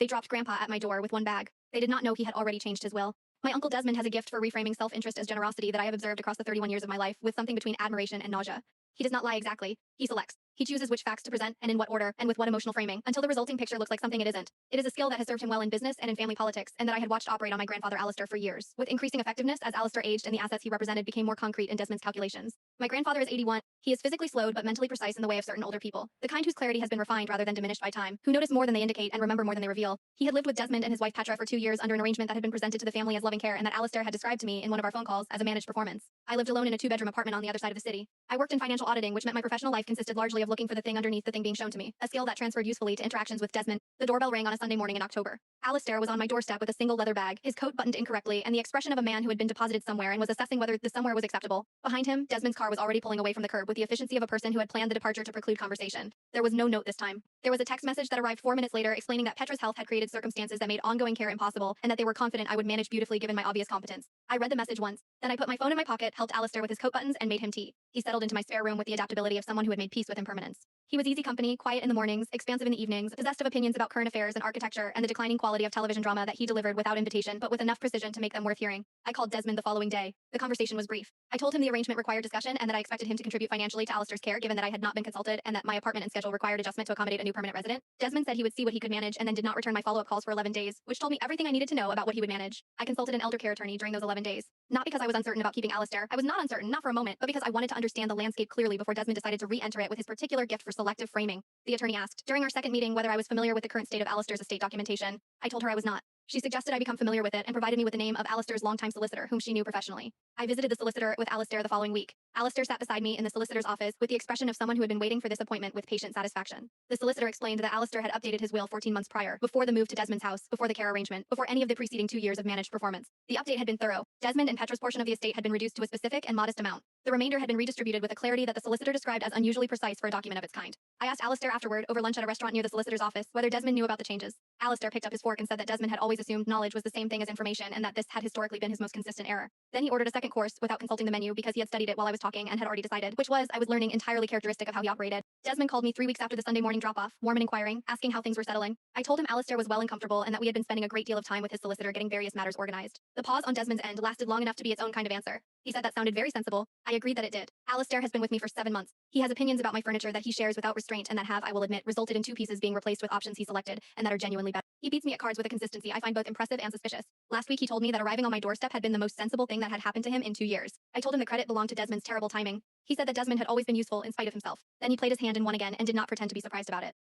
They dropped Grandpa at my door with one bag. They did not know he had already changed his will. My Uncle Desmond has a gift for reframing self-interest as generosity that I have observed across the 31 years of my life, with something between admiration and nausea. He does not lie exactly. He selects. He chooses which facts to present, and in what order, and with what emotional framing, until the resulting picture looks like something it isn't. It is a skill that has served him well in business and in family politics, and that I had watched operate on my grandfather Alistair for years, with increasing effectiveness as Alistair aged and the assets he represented became more concrete in Desmond's calculations. My grandfather is 81. He is physically slowed but mentally precise in the way of certain older people, the kind whose clarity has been refined rather than diminished by time, who notice more than they indicate and remember more than they reveal. He had lived with Desmond and his wife Petra for 2 years under an arrangement that had been presented to the family as loving care and that Alistair had described to me in one of our phone calls as a managed performance. I lived alone in a 2-bedroom apartment on the other side of the city. I worked in financial auditing, which meant my professional life consisted largely of looking for the thing underneath the thing being shown to me, a skill that transferred usefully to interactions with Desmond. The doorbell rang on a Sunday morning in October. Alistair was on my doorstep with a single leather bag, his coat buttoned incorrectly, and the expression of a man who had been deposited somewhere and was assessing whether the somewhere was acceptable. Behind him, Desmond's car was already pulling away from the curb with the efficiency of a person who had planned the departure to preclude conversation. There was no note this time. There was a text message that arrived 4 minutes later explaining that Petra's health had created circumstances that made ongoing care impossible, and that they were confident I would manage beautifully given my obvious competence. I read the message once, then I put my phone in my pocket, helped Alistair with his coat buttons, and made him tea. He settled into my spare room with the adaptability of someone who had made peace with impermanence. He was easy company, quiet in the mornings, expansive in the evenings, possessed of opinions about current affairs and architecture and the declining quality of television drama that he delivered without invitation but with enough precision to make them worth hearing. I called Desmond the following day. The conversation was brief. I told him the arrangement required discussion and that I expected him to contribute financially to Alistair's care given that I had not been consulted and that my apartment and schedule required adjustment to accommodate a new permanent resident. Desmond said he would see what he could manage and then did not return my follow-up calls for 11 days, which told me everything I needed to know about what he would manage. I consulted an elder care attorney during those 11 days. Not because I was uncertain about keeping Alistair. I was not uncertain, not for a moment, but because I wanted to understand the landscape clearly before Desmond decided to re-enter it with his particular gift for selective framing. The attorney asked, during our second meeting, whether I was familiar with the current state of Alistair's estate documentation. I told her I was not. She suggested I become familiar with it and provided me with the name of Alistair's longtime solicitor, whom she knew professionally. I visited the solicitor with Alistair the following week. Alistair sat beside me in the solicitor's office with the expression of someone who had been waiting for this appointment with patient satisfaction. The solicitor explained that Alistair had updated his will 14 months prior, before the move to Desmond's house, before the care arrangement, before any of the preceding 2 years of managed performance. The update had been thorough. Desmond and Petra's portion of the estate had been reduced to a specific and modest amount. The remainder had been redistributed with a clarity that the solicitor described as unusually precise for a document of its kind. I asked Alistair afterward, over lunch at a restaurant near the solicitor's office, whether Desmond knew about the changes. Alistair picked up his fork and said that Desmond had always assumed knowledge was the same thing as information and that this had historically been his most consistent error. Then he ordered a second course without consulting the menu because he had studied it while I was talking and had already decided, which was, I was learning, entirely characteristic of how he operated. Desmond called me 3 weeks after the Sunday morning drop-off, warm and inquiring, asking how things were settling. I told him Alistair was well and comfortable and that we had been spending a great deal of time with his solicitor getting various matters organized. The pause on Desmond's end lasted long enough to be its own kind of answer. He said that sounded very sensible. I agreed that it did. Alistair has been with me for 7 months. He has opinions about my furniture that he shares without restraint and that have, I will admit, resulted in 2 pieces being replaced with options he selected and that are genuinely better. He beats me at cards with a consistency I find both impressive and suspicious. Last week he told me that arriving on my doorstep had been the most sensible thing that had happened to him in 2 years. I told him the credit belonged to Desmond's terrible timing. He said that Desmond had always been useful in spite of himself. Then he played his hand and won again and did not pretend to be surprised about it.